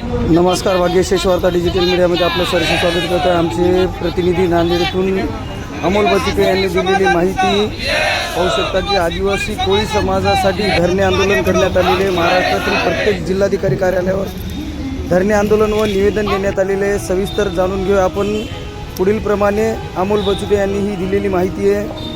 नमस्कार, भाग्यश्रेष्ठ वार्ता डिजिटल मीडियामध्ये आपलं सहर्ष स्वागत करत आहे। आमचे प्रतिनिधी नांदेडतून अमोल बचिते यांनी दिलेली माहिती पाहू शकता की आदिवासी कोळी समाजासाठी धरणे आंदोलन करण्यात आलेले महाराष्ट्रातील प्रत्येक जिल्हाधिकारी कार्यालयावर धरणे आंदोलन व निवेदन देण्यात आलेले सविस्तर जाणून घेऊ आपण। पुढील प्रमाणे अमोल बचिते यांनी ही दिलेली माहिती आहे।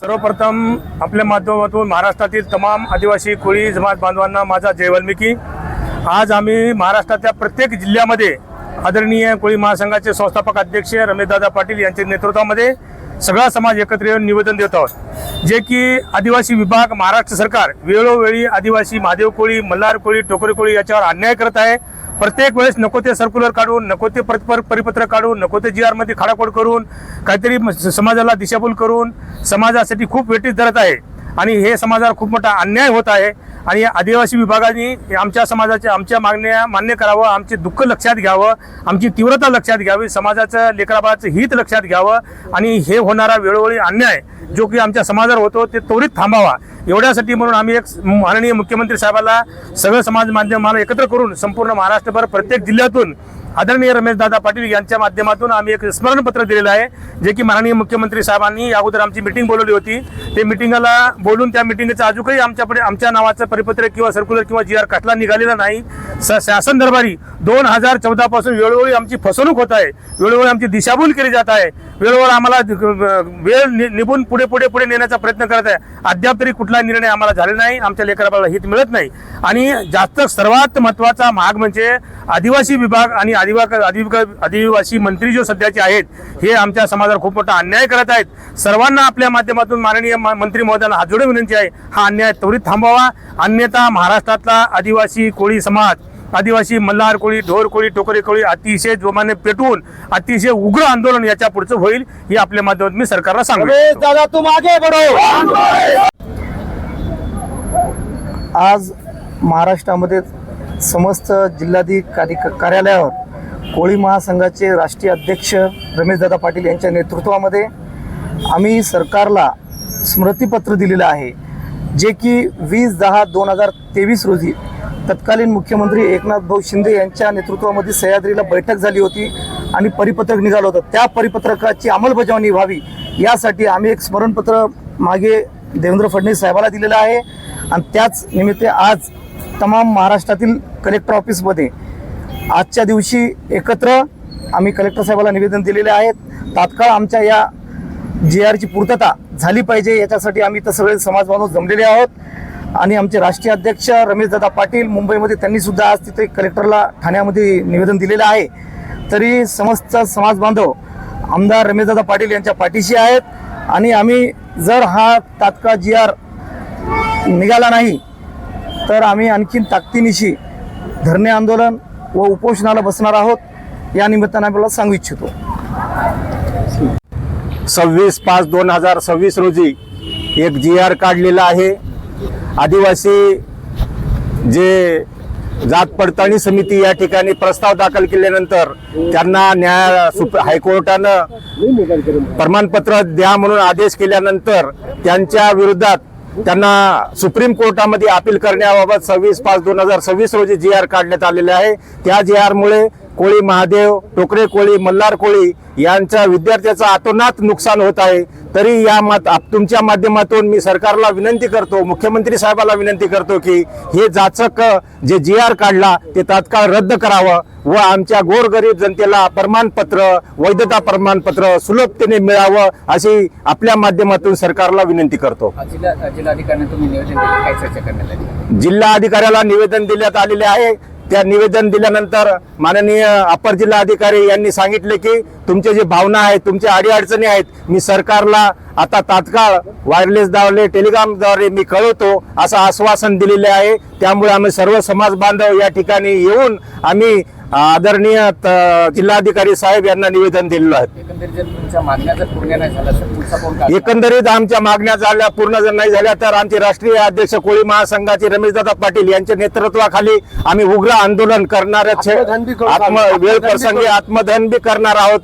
सर्वप्रथम आपल्या माध्यमातून महाराष्ट्रातील तमाम आदिवासी कोळी जमात बांधवांना माझा जय वाल्मिकी। आज आम्ही महाराष्ट्राच्या प्रत्येक जिल्ह्यामध्ये आदरणीय कोळी महासंघाचे संस्थापक अध्यक्ष रमेशदादा पाटील यांच्या नेतृत्वामध्ये सगळा समाज एकत्र येऊन निवेदन देत आहोत, जे की आदिवासी विभाग महाराष्ट्र सरकार वेळोवेळी आदिवासी महादेव कोळी, मल्हार कोळी, टोकरे कोळी याच्यावर अन्याय करत आहे। प्रत्येक वेळेस नको ते सर्क्युलर काढून, नको ते परिपत्र काढून, नको ते GR मध्ये खाडाखोड करून, काहीतरी समाजाला दिशाभूल करून समाजासाठी खूप वेठीस धरत आहे आणि हे समाजाला खूप मोठा अन्याय होत आहे। आणि आदिवासी विभागाने आमच्या समाजाच्या आमच्या मागण्या मान्य करावं, आमचे दुःख लक्षात घ्यावं, आमची तीव्रता लक्षात घ्यावी, समाजाचं लेकराबाळाचं हित लक्षात घ्यावं आणि हे होणारा वेळोवेळी अन्याय जो की आमच्या समाजावर होतो ते त्वरित थांबावा। एवढ्यासाठी म्हणून आम्ही एक माननीय मुख्यमंत्री साहेबाला सगळं समाज माध्यमाला एकत्र करून संपूर्ण महाराष्ट्रभर प्रत्येक जिल्ह्यातून आदरणीय रमेशदादा पाटील यांच्या माध्यमातून आम्ही एक स्मरणपत्र दिलेलं आहे, जे की माननीय मुख्यमंत्री साहेबांनी अगोदर आमची मीटिंग बोलवली होती। ते मीटिंगला बोलून त्या मीटिंगचं अजूनही आमच्याकडे आमच्या नावाचं परिपत्र किंवा सर्क्युलर किंवा GR कसला निघालेला नाही। शासन दरबारी 2014 पासून वेळोवेळी आमची फसवणूक होत आहे, वेळोवेळी आमची दिशाभूल केली जात आहे, वेळोवेळी आम्हाला वेळ निभून पुढे नेण्याचा प्रयत्न करत आहे। अद्याप तरी कुठला निर्णय आम्हाला झालेला नाही, आमच्या लेकराबाळाला हित मिळत नाही। आणि जास्त सर्वात महत्त्वाचा भाग म्हणजे आदिवासी विभाग आणि आदिवासी मंत्री जो सध्याचे आहेत हे आमच्या समाजावर खूप मोठा अन्याय करत आहेत। सर्वांना आपल्या माध्यमातून माननीय मंत्री महोदयांना हात जोडून विनंती आहे, हा अन्याय त्वरित थांबवावा, अन्यथा महाराष्ट्रातला आदिवासी कोळी समाज, आदिवासी मल्हार कोळी, ढोर कोळी, टोकरे कोळी अतिशय जोमाने पेटवून अतिशय उग्र आंदोलन याच्या पुढचं होईल हे आपल्या माध्यमातून मी सरकारला सांगतो। दादा तुम आगे बढ़ो। आज महाराष्ट्रामध्ये समस्त जिल्हाधिकारी कार्यालयावर कोळी महासंघाचे राष्ट्रीय अध्यक्ष रमेशदादा पाटील यांच्या नेतृत्वामध्ये आम्ही सरकारला स्मृतिपत्र दिलेलं आहे, जे की 20/10/2023 रोजी तत्कालीन मुख्यमंत्री एकनाथ भाऊ शिंदे यांच्या नेतृत्वामध्ये सह्याद्रीला बैठक झाली होती आणि परिपत्रक निघालं होतं। त्या परिपत्रकाची अंमलबजावणी व्हावी यासाठी आम्ही एक स्मरणपत्र मागे देवेंद्र फडणवीस साहेबाला दिलेलं आहे आणि त्याच निमित्त आज तमाम महाराष्ट्रातील कलेक्टर ऑफिसमध्ये आजच्या दिवशी एकत्र आम्ही कलेक्टर साहेबाला निवेदन दिलेले आहेत। तात्काळ आमच्या या GR ची पूर्तता झाली पाहिजे याच्यासाठी आम्ही तर सगळे समाज बांधव जमलेले आहोत आणि आमचे राष्ट्रीय अध्यक्ष रमेशदादा पाटील मुंबईमध्ये त्यांनी सुद्धा आज तिथे कलेक्टरला ठाण्यामध्ये निवेदन दिलेलं आहे। तरी समस्त समाज बांधव आमदार रमेशदादा पाटील यांच्या पाठीशी आहेत आणि आम्ही जर हा तात्काळ GR निघाला नाही तर आम्ही आणखीन ताकदीनिशी धरणे आंदोलन व उपोषणाला बसणार आहोत। या निमित्ताने आपल्याला सांगू इच्छितो 26/5/2026 रोजी एक GR काढलेला आहे। आदिवासी जे जात पडताळणी समिती या ठिकाणी प्रस्ताव दाखल केल्यानंतर त्यांना हायकोर्टानं प्रमाणपत्र द्या म्हणून आदेश केल्यानंतर त्यांच्या विरोधात त्यांना सुप्रीम कोर्टामध्ये अपील करण्याबाबत 26/5/2026 रोजी GR काढण्यात आलेले आहे। त्या GR मुळे कोळी महादेव, टोकरे कोळी, मल्हार कोळी यांच्या विद्यार्थ्याचं अतोनात नुकसान होत आहे। तरी या तुमच्या माध्यमातून मी सरकारला विनंती करतो, मुख्यमंत्री साहेबाला विनंती करतो की हे जाचक जे GR काढला ते तात्काळ रद्द करावं व आमच्या गोरगरीब जनतेला प्रमाणपत्र, वैधता प्रमाणपत्र सुलभतेने मिळावं अशी आपल्या माध्यमातून सरकारला विनंती करतो। जिल्हाधिकाऱ्याला निवेदन देण्यात आलेले आहे। त्या निवेदन दिल्यानंतर माननीय अपर जिल्हाधिकारी यांनी सांगितले की तुमचे जे भावना आहेत, तुमच्या अडीअडचणी आहेत, मी सरकारला आता तात्काळ वायरलेसद्वारे, टेलिग्रामद्वारे मी कळवतो असं आश्वासन दिलेले आहे। त्यामुळे आम्ही सर्व समाज बांधव या ठिकाणी येऊन आम्ही आदरणीय जिल्हाधिकारी साहेब यांना निवेदन दिलेलं आहे। एकंदरीत आमच्या मागण्या झाल्या पूर्ण जर नाही झाल्या तर आमचे राष्ट्रीय अध्यक्ष कोळी महासंघाचे रमेशदादा पाटील यांच्या नेतृत्वाखाली आम्ही उग्र आंदोलन करणार, वेळ प्रसंगी आत्मदहन बी करणार आहोत।